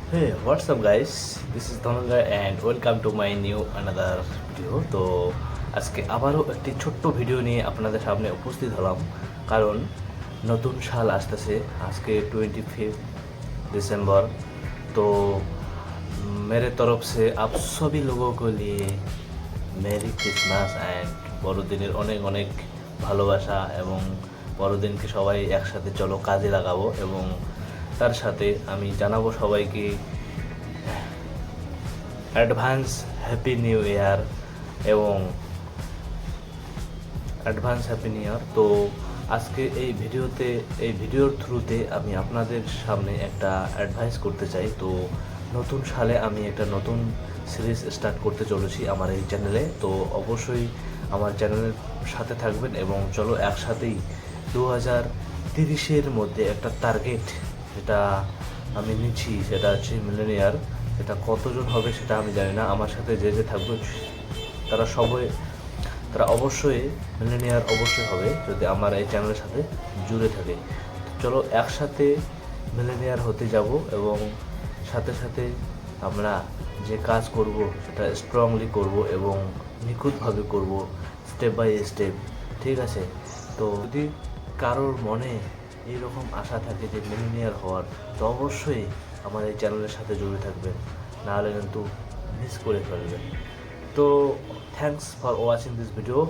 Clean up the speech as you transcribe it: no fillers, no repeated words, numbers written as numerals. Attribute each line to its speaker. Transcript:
Speaker 1: Hey, what's up guys? This is Dhananjay and welcome to my new another video. তো আজকে আবারও একটি ছোট্ট ভিডিও নিয়ে আপনাদের সামনে উপস্থিত হলাম, কারণ নতুন সাল আসতেছে। আজকে 25 दिसंबर। तो मेरे तरफ से आप सभी लोगों को लिए মেরি ক্রিসমাস অ্যান্ড বড়দিনের অনেক অনেক ভালোবাসা। এবং বড়দিনকে সবাই একসাথে চলো কাজে লাগাবো, এবং তার সাথে আমি জানাবো সবাইকে অ্যাডভান্স হ্যাপি নিউ ইয়ার এবং অ্যাডভান্স হ্যাপি নিউ ইয়ার। তো আজকে এই ভিডিওর থ্রুতে আমি আপনাদের সামনে একটা অ্যাডভাইস করতে চাই। তো নতুন সালে আমি একটা নতুন সিরিজ স্টার্ট করতে চলেছি আমার এই চ্যানেলে। তো অবশ্যই আমার চ্যানেলের সাথে থাকবেন এবং চলো একসাথেই 2030-এর মধ্যে একটা টার্গেট যেটা আমি নিচ্ছি সেটা হচ্ছে মিলেনিয়ার। এটা কতজন হবে সেটা আমি জানি না, আমার সাথে যে যে থাকবে তারা অবশ্যই মিলেনিয়ার অবশ্যই হবে যদি আমার এই চ্যানেলের সাথে জুড়ে থাকে। চলো একসাথে মিলেনিয়ার হতে যাব এবং সাথে সাথে আমরা যে কাজ করব সেটা স্ট্রংলি করব এবং নিখুঁতভাবে করব, স্টেপ বাই স্টেপ। ঠিক আছে? তো যদি কারোর মনে এইরকম আশা থাকে যে মিলিনিয়ার হওয়ার, তো অবশ্যই আমার এই চ্যানেলের সাথে জুড়ে থাকবেন, নাহলে কিন্তু মিস করে ফেলবেন। তো thanks for watching this video.